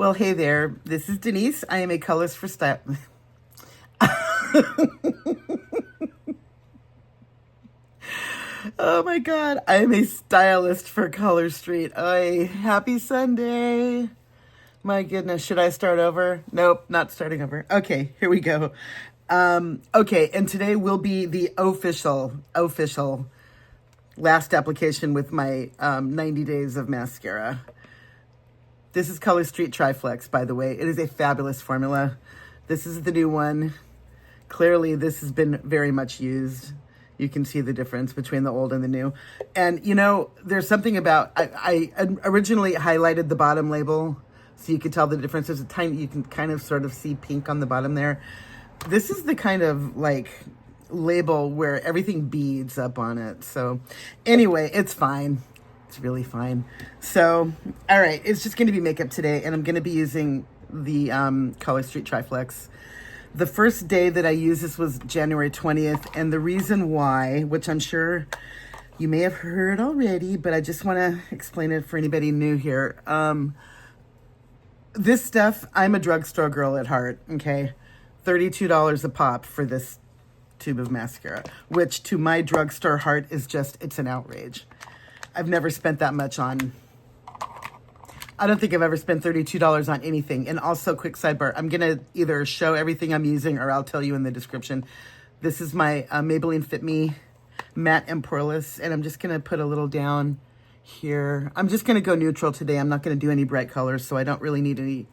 Well, hey there. This is Denise. I am a Colors for Style. Oh my God. I am a stylist for Color Street. Happy Sunday. My goodness. Should I start over? Nope, not starting over. Okay, here we go. Okay, and today will be the official last application with my 90 Days of Mascara. This is Color Street Triflex, by the way. It is a fabulous formula. This is the new one. Clearly, this has been very much used. You can see the difference between the old and the new. And, you know, there's something about... I originally highlighted the bottom label so you could tell the difference. There's a tiny... You can kind of sort of see pink on the bottom there. This is the kind of, like, label where everything beads up on it. So, anyway, it's fine. It's really fine. So, all right, it's just going to be makeup today, and I'm going to be using the Color Street Triflex. The first day that I used this was January 20th, and the reason why, which I'm sure you may have heard already, but I just want to explain it for anybody new here. This stuff, I'm a drugstore girl at heart, okay? $32 a pop for this tube of mascara, which to my drugstore heart is just, it's an outrage. I've never spent that much on, I don't think I've ever spent $32 on anything. And also, quick sidebar, I'm going to either show everything I'm using or I'll tell you in the description. This is my Maybelline Fit Me Matte and Poreless, and I'm just going to put a little down here. I'm just going to go neutral today. I'm not going to do any bright colors, so I don't really need any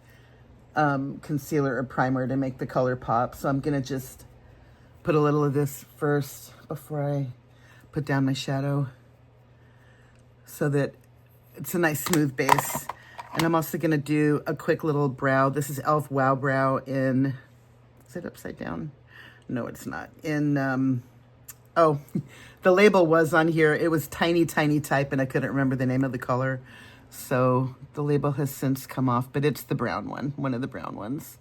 concealer or primer to make the color pop. So I'm going to just put a little of this first before I put down my shadow, so that it's a nice smooth base. And I'm also going to do a quick little brow. This is e.l.f. Wow Brow in, is it upside down? No, it's not. In, oh, the label was on here. It was tiny, tiny type, and I couldn't remember the name of the color. So the label has since come off, but it's the brown one of the brown ones.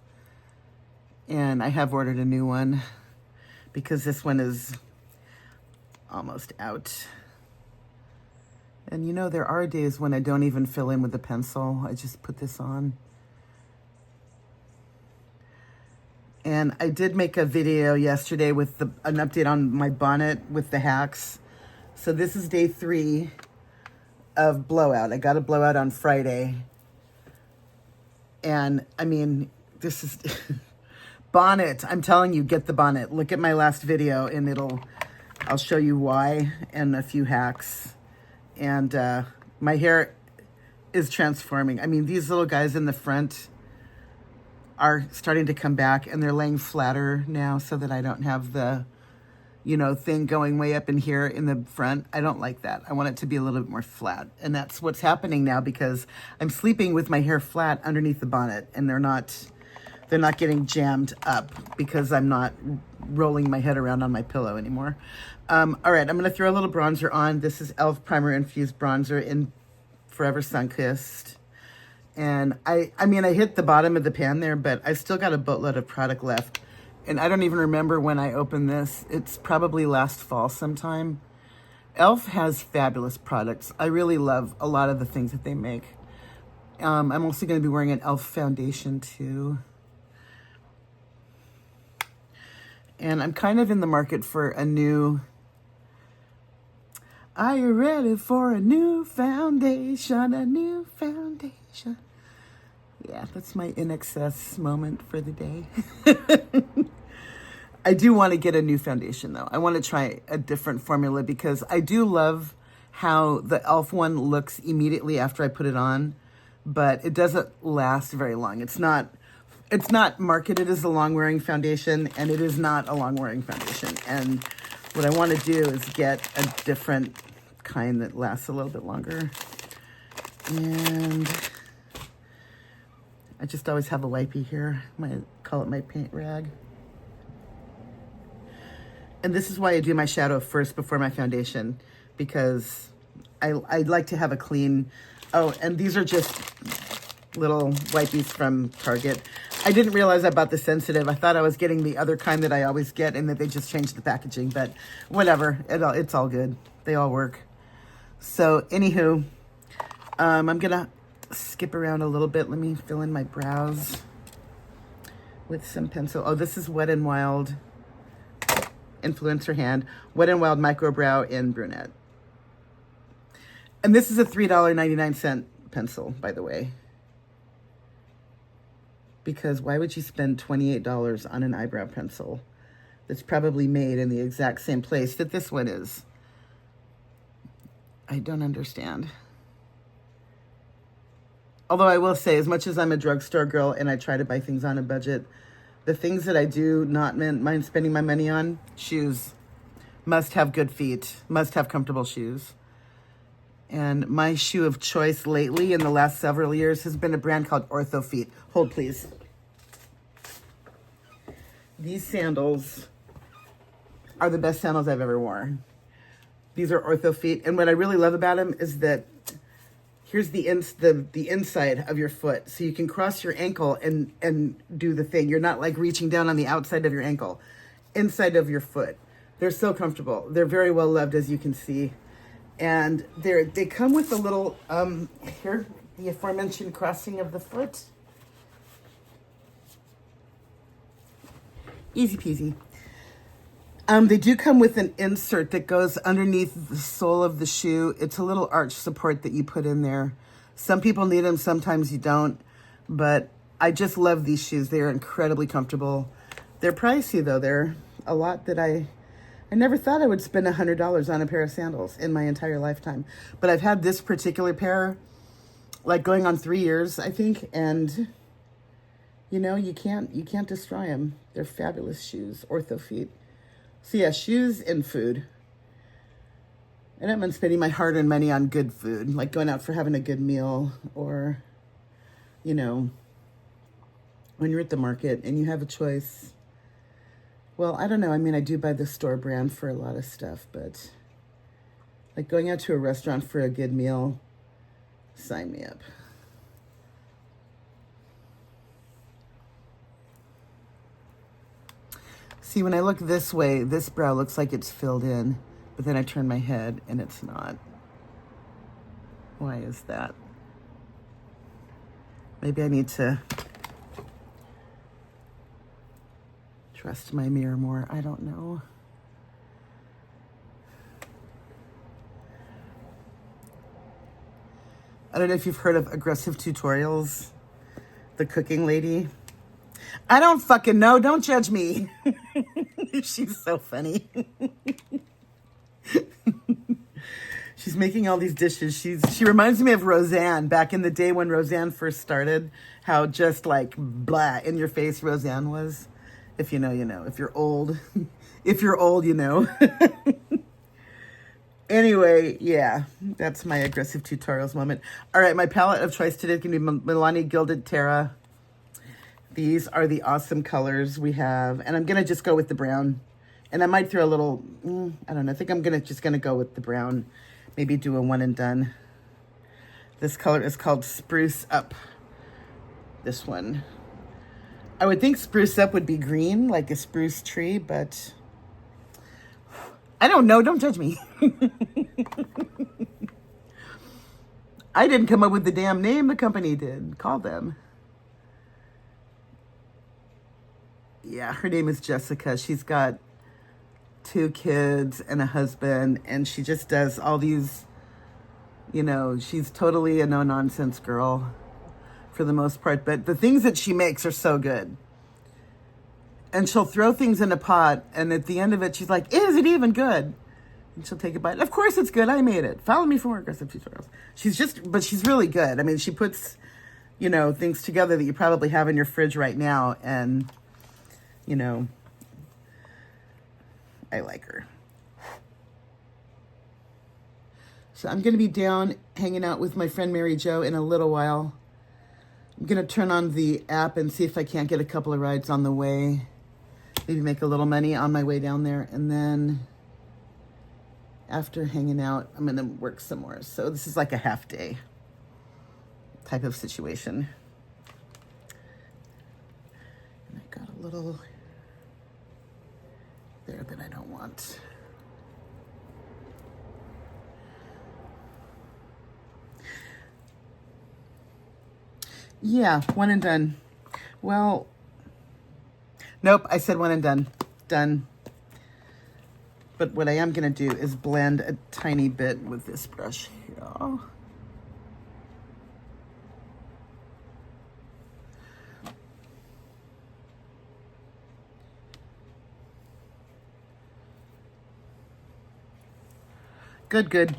And I have ordered a new one because this one is almost out. And you know, there are days when I don't even fill in with a pencil. I just put this on. And I did make a video yesterday with an update on my bonnet with the hacks. So this is day 3 of blowout. I got a blowout on Friday. And I mean, this is bonnet. I'm telling you, get the bonnet. Look at my last video and I'll show you why and a few hacks. And my hair is transforming. I mean, these little guys in the front are starting to come back, and they're laying flatter now so that I don't have the, you know, thing going way up in here in the front. I don't like that. I want it to be a little bit more flat. And that's what's happening now because I'm sleeping with my hair flat underneath the bonnet, and they're not getting jammed up because I'm not rolling my head around on my pillow anymore. All right, I'm going to throw a little bronzer on. This is e.l.f. Primer Infused Bronzer in Forever Sunkissed. And I mean, I hit the bottom of the pan there, but I still got a boatload of product left. And I don't even remember when I opened this. It's probably last fall sometime. e.l.f. has fabulous products. I really love a lot of the things that they make. I'm also going to be wearing an e.l.f. foundation too. And I'm kind of in the market for a new... Are you ready for a new foundation? A new foundation. Yeah, that's my in excess moment for the day. I do want to get a new foundation, though. I want to try a different formula because I do love how the e.l.f. one looks immediately after I put it on, but it doesn't last very long. It's not marketed as a long-wearing foundation, and it is not a long-wearing foundation. And what I want to do is get a different kind that lasts a little bit longer. And I just always have a wipey here. I call it my paint rag. And this is why I do my shadow first before my foundation, because I like to have a clean... Oh, and these are just little wipies from Target. I didn't realize I bought the sensitive. I thought I was getting the other kind that I always get and that they just changed the packaging, but whatever. It's all good. They all work. So, anywho, I'm going to skip around a little bit. Let me fill in my brows with some pencil. Oh, this is Wet n Wild Influencer Hand. Wet n Wild Micro Brow in Brunette. And this is a $3.99 pencil, by the way. Because why would you spend $28 on an eyebrow pencil that's probably made in the exact same place that this one is? I don't understand. Although I will say, as much as I'm a drugstore girl and I try to buy things on a budget, the things that I do not mind spending my money on, shoes. Must have good feet, must have comfortable shoes. And my shoe of choice lately in the last several years has been a brand called Orthofeet. Hold, please. These sandals are the best sandals I've ever worn. These are Orthofeet. And what I really love about them is that here's the inside of your foot. So you can cross your ankle and do the thing. You're not like reaching down on the outside of your ankle. Inside of your foot. They're so comfortable. They're very well loved, as you can see. And they come with a little, here, the aforementioned crossing of the foot. Easy peasy. They do come with an insert that goes underneath the sole of the shoe. It's a little arch support that you put in there. Some people need them, sometimes you don't. But I just love these shoes. They are incredibly comfortable. They're pricey, though. They're a lot that I never thought I would spend $100 on a pair of sandals in my entire lifetime. But I've had this particular pair, like going on 3 years, I think. And, you know, you can't destroy them. They're fabulous shoes, Orthofeet. So yeah, shoes and food. I don't mind spending my hard-earned money on good food, like going out for having a good meal, or, you know, when you're at the market and you have a choice. Well, I don't know. I mean, I do buy the store brand for a lot of stuff, but like going out to a restaurant for a good meal, sign me up. See, when I look this way, this brow looks like it's filled in, but then I turn my head and it's not. Why is that? Maybe I need to trust my mirror more. I don't know. I don't know if you've heard of Aggressive Tutorials, the cooking lady. I don't fucking know. Don't judge me. She's so funny. She's making all these dishes. She reminds me of Roseanne back in the day when Roseanne first started. How just like blah in your face Roseanne was. If you know, you know. If you're old, if you're old, you know. Anyway, yeah, that's my Aggressive Tutorials moment. All right, my palette of choice today is going to be Milani Gilded Terra. These are the awesome colors we have. And I'm going to just go with the brown. And I might throw a little, I don't know. I think I'm just going to go with the brown. Maybe do a one and done. This color is called Spruce Up. This one. I would think Spruce Up would be green, like a spruce tree, but I don't know. Don't judge me. I didn't come up with the damn name. The company did. Call them. Yeah, her name is Jessica. She's got 2 kids and a husband, and she just does all these, you know, she's totally a no-nonsense girl for the most part, but the things that she makes are so good. And she'll throw things in a pot, and at the end of it, she's like, is it even good? And she'll take a bite. Of course it's good. I made it. Follow me for more Aggressive Tutorials. But she's really good. I mean, she puts, you know, things together that you probably have in your fridge right now, and you know, I like her. So I'm going to be down hanging out with my friend Mary Jo in a little while. I'm going to turn on the app and see if I can't get a couple of rides on the way. Maybe make a little money on my way down there. And then after hanging out, I'm going to work some more. So this is like a half day type of situation. And I got a little there that I don't want. Yeah, one and done. Well, nope, I said one and done. Done. But what I am going to do is blend a tiny bit with this brush here. Good, good.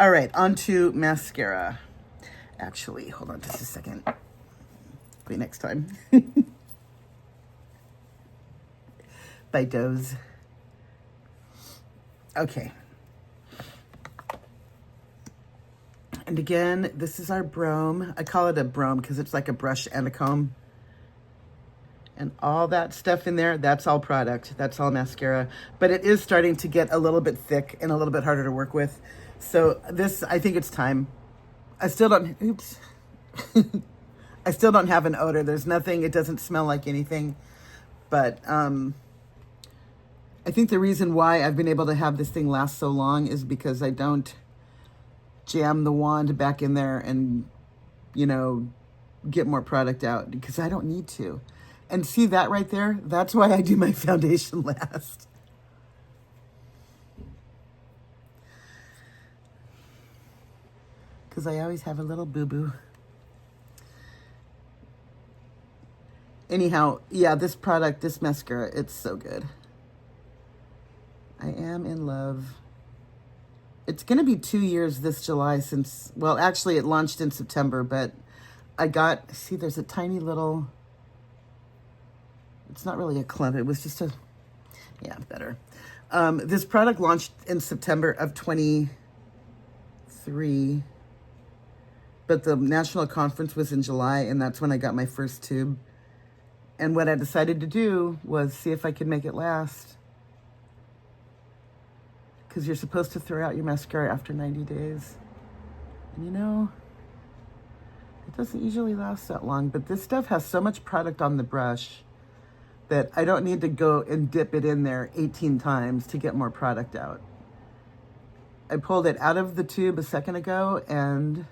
All right, on to mascara. Actually, hold on just a second. Wait, next time. By Doze. Okay. And again, this is our brome. I call it a brome because it's like a brush and a comb. And all that stuff in there, that's all product. That's all mascara. But it is starting to get a little bit thick and a little bit harder to work with. So this, I think it's time. I still don't, oops. I still don't have an odor. There's nothing, it doesn't smell like anything. But I think the reason why I've been able to have this thing last so long is because I don't jam the wand back in there and, you know, get more product out because I don't need to. And see that right there? That's why I do my foundation last. Because I always have a little boo-boo. Anyhow, yeah, this product, this mascara, it's so good. I am in love. It's going to be 2 years this July since, well, actually it launched in September, but I got, see, there's a tiny little, it's not really a clump. It was just a, yeah, better. This product launched in September of 23, but the national conference was in July, and that's when I got my first tube. And what I decided to do was see if I could make it last. Because you're supposed to throw out your mascara after 90 days. And you know, it doesn't usually last that long, but this stuff has so much product on the brush that I don't need to go and dip it in there 18 times to get more product out. I pulled it out of the tube a second ago, and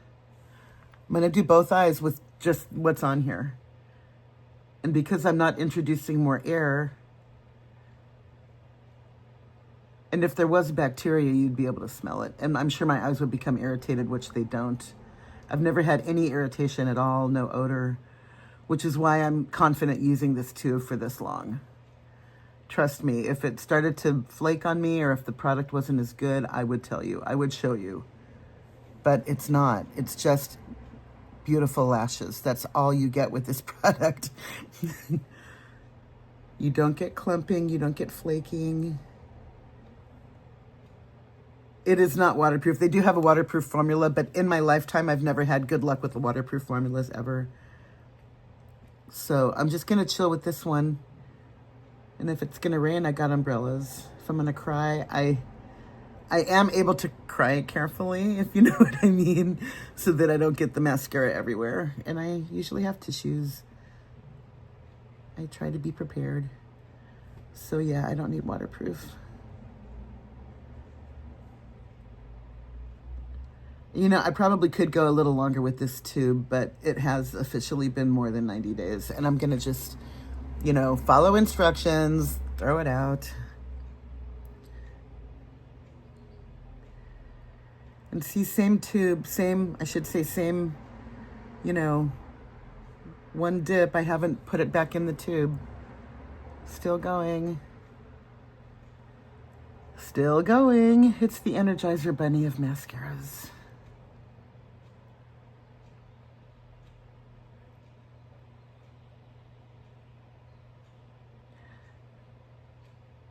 I'm gonna do both eyes with just what's on here. And because I'm not introducing more air, and if there was bacteria, you'd be able to smell it. And I'm sure my eyes would become irritated, which they don't. I've never had any irritation at all, no odor, which is why I'm confident using this tube for this long. Trust me, if it started to flake on me or if the product wasn't as good, I would tell you, I would show you. But it's not, it's just beautiful lashes. That's all you get with this product. You don't get clumping, you don't get flaking. It is not waterproof. They do have a waterproof formula, but in my lifetime, I've never had good luck with the waterproof formulas ever. So I'm just gonna chill with this one. And if it's gonna rain, I got umbrellas. If I'm gonna cry, I am able to cry carefully, if you know what I mean, so that I don't get the mascara everywhere. And I usually have tissues. I try to be prepared. So yeah, I don't need waterproof. You know, I probably could go a little longer with this tube, but it has officially been more than 90 days. And I'm gonna just, you know, follow instructions, throw it out. And see, same tube, same, I should say same, you know, one dip. I haven't put it back in the tube. Still going. Still going. It's the Energizer Bunny of mascaras.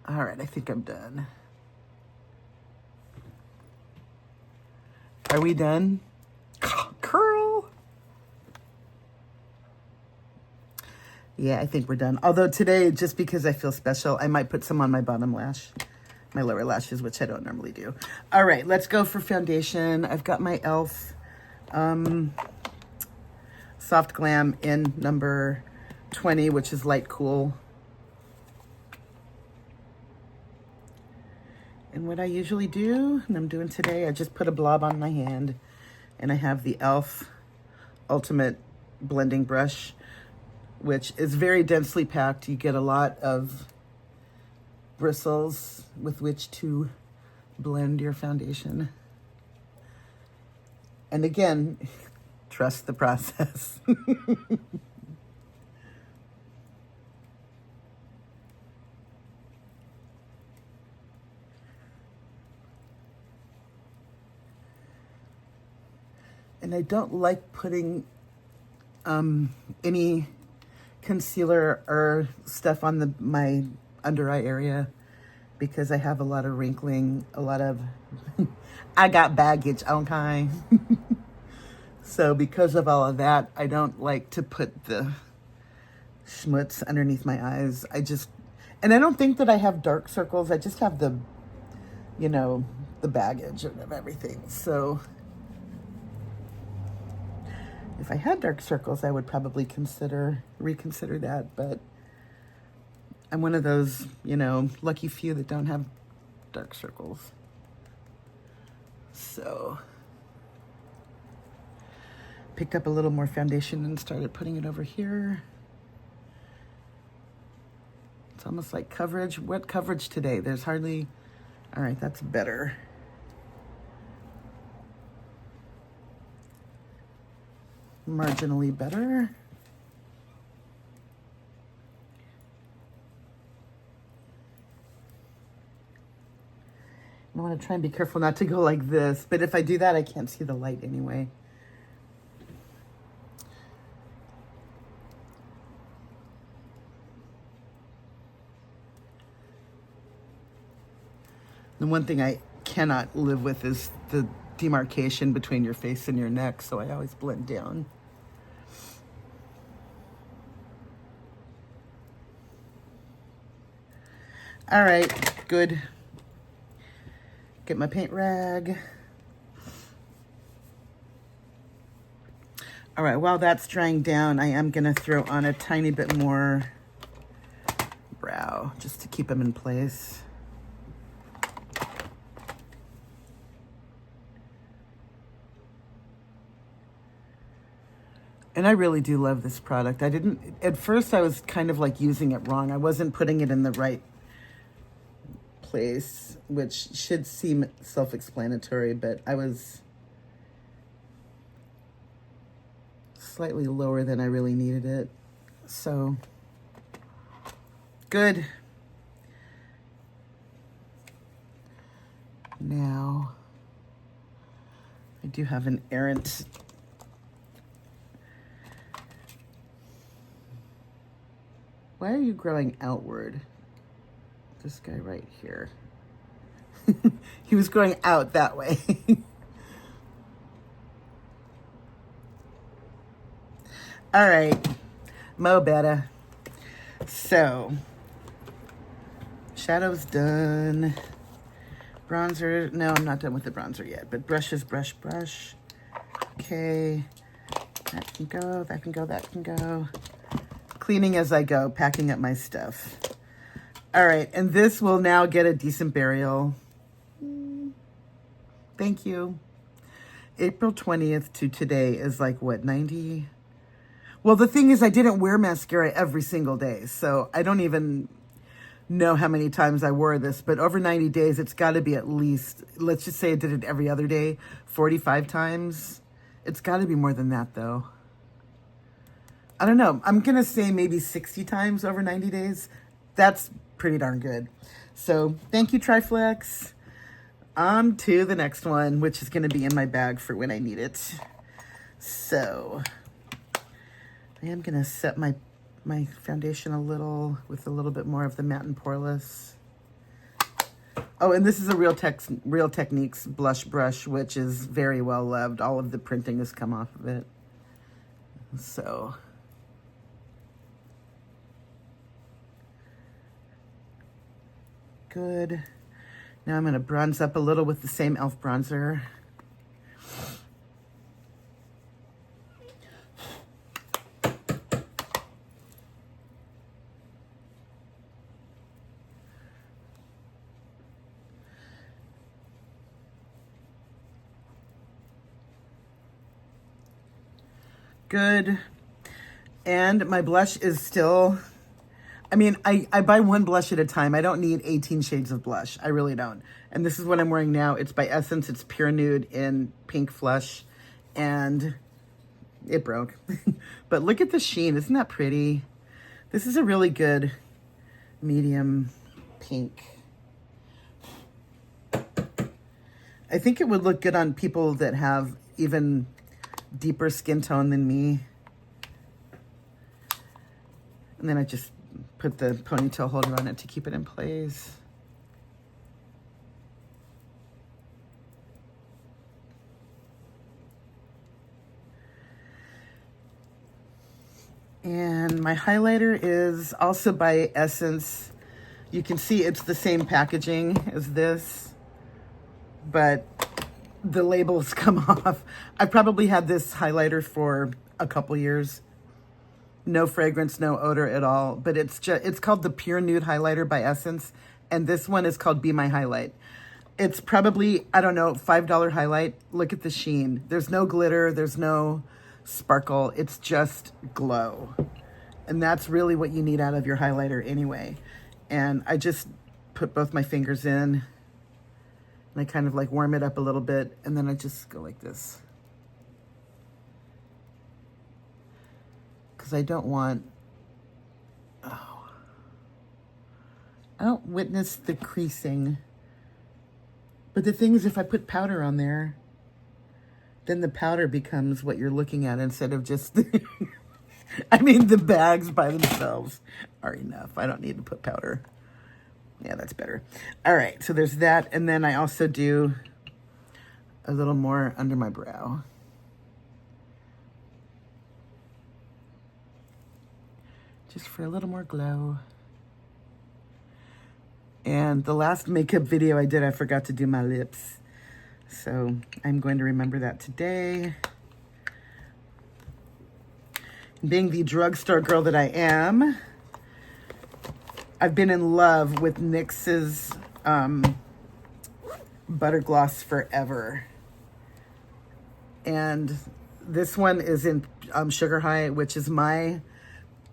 All right, I think I'm done. Are we done? Curl. Yeah, I think we're done. Although today, just because I feel special, I might put some on my bottom lash, my lower lashes, which I don't normally do. All right, let's go for foundation. I've got my e.l.f. Soft Glam in number 20, which is light cool. And what I usually do, and I'm doing today, I just put a blob on my hand, and I have the e.l.f. Ultimate blending brush, which is very densely packed. You get a lot of bristles with which to blend your foundation. And again, trust the process. And I don't like putting any concealer or stuff on my under eye area because I have a lot of wrinkling, a lot of, I got baggage, okay? So because of all of that, I don't like to put the schmutz underneath my eyes. And I don't think that I have dark circles. I just have the, the baggage of everything. So if I had dark circles, I would probably reconsider that, but I'm one of those, lucky few that don't have dark circles. So picked up a little more foundation and started putting it over here. It's almost like coverage. What coverage today? There's hardly, all right, that's better. Marginally better. I want to try and be careful not to go like this, but if I do that, I can't see the light anyway. The one thing I cannot live with is the demarcation between your face and your neck, so I always blend down. All right, good. Get my paint rag. All right, while that's drying down, I am gonna throw on a tiny bit more brow just to keep them in place. And I really do love this product. At first I was kind of like using it wrong. I wasn't putting it in the right place, which should seem self-explanatory, but I was slightly lower than I really needed it. So, good. Now, I do have an errant Why are you growing outward? This guy right here. He was going out that way. All right, mo better. So, shadow's done. Bronzer, no, I'm not done with the bronzer yet, but brushes, brush. Okay, that can go, that can go, that can go. Cleaning as I go, packing up my stuff. All right, and this will now get a decent burial. Thank you. April 20th to today is like, what, 90? Well, the thing is, I didn't wear mascara every single day, so I don't even know how many times I wore this, but over 90 days, it's got to be at least, let's just say I did it every other day, 45 times. It's got to be more than that, though. I don't know. I'm going to say maybe 60 times over 90 days. That's pretty darn good. So thank you, Triflex. On to the next one, which is going to be in my bag for when I need it. So I am going to set my foundation a little with a little bit more of the Matte and Poreless. Oh, and this is a Real Techniques blush brush, which is very well loved. All of the printing has come off of it. So good. Now I'm going to bronze up a little with the same e.l.f. bronzer. Good. And my blush is still, I mean, I buy one blush at a time. I don't need 18 shades of blush. I really don't. And this is what I'm wearing now. It's by Essence. It's Pure Nude in Pink Flush. And it broke. But look at the sheen. Isn't that pretty? This is a really good medium pink. I think it would look good on people that have even deeper skin tone than me. And then I just put the ponytail holder on it to keep it in place. And my highlighter is also by Essence. You can see it's the same packaging as this, but the labels come off. I probably had this highlighter for a couple years. No fragrance, no odor at all, but it's called the Pure Nude Highlighter by Essence, and this one is called Be My Highlight. It's probably, I don't know, $5 highlight. Look at the sheen. There's no glitter, there's no sparkle, it's just glow. And that's really what you need out of your highlighter anyway. And I just put both my fingers in, and I kind of like warm it up a little bit, and then I just go like this. Because I don't want, I don't witness the creasing. But the thing is, if I put powder on there, then the powder becomes what you're looking at instead of just, I mean, the bags by themselves are enough. I don't need to put powder. Yeah, that's better. All right, so there's that. And then I also do a little more under my brow. Just for a little more glow. And the last makeup video I did, I forgot to do my lips. So I'm going to remember that today. Being the drugstore girl that I am, I've been in love with NYX's Butter Gloss forever. And this one is in Sugar High, which is my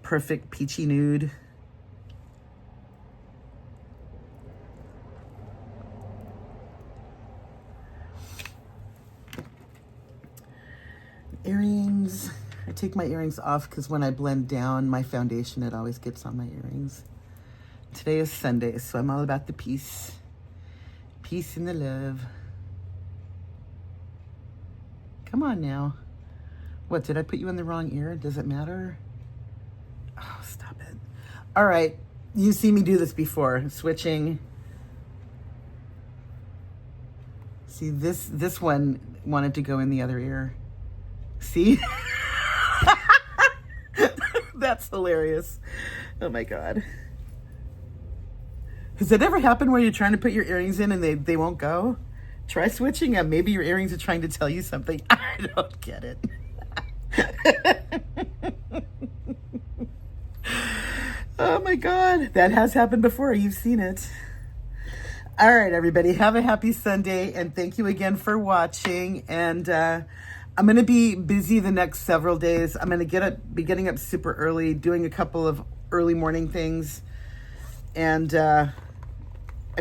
perfect peachy nude. Earrings. I take my earrings off because when I blend down my foundation, it always gets on my earrings. Today is Sunday, so I'm all about the peace. Peace and the love. Come on now. What, did I put you in the wrong ear? Does it matter? Oh, stop it. All right. You've seen me do this before. Switching. See, this one wanted to go in the other ear. See? That's hilarious. Oh my God. Has it ever happened where you're trying to put your earrings in and they won't go? Try switching them. Maybe your earrings are trying to tell you something. I don't get it. Oh my God. That has happened before. You've seen it. All right, everybody. Have a happy Sunday. And thank you again for watching. And I'm going to be busy the next several days. I'm going to be getting up super early, doing a couple of early morning things. And I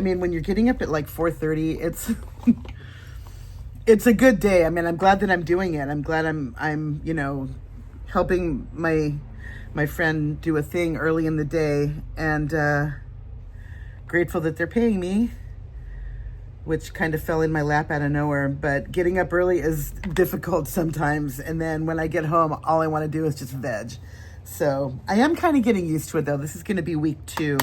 mean, when you're getting up at like 4:30, it's a good day. I mean, I'm glad that I'm doing it. I'm glad I'm you know, helping my friend do a thing early in the day, and grateful that they're paying me, which kind of fell in my lap out of nowhere. But getting up early is difficult sometimes, and then when I get home, all I want to do is just veg. So I am kind of getting used to it, though. This is going to be week 2,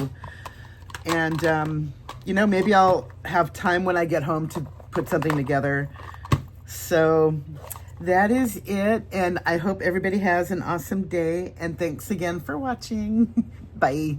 and you know, maybe I'll have time when I get home to put something together. So that is it, and I hope everybody has an awesome day, and thanks again for watching. Bye.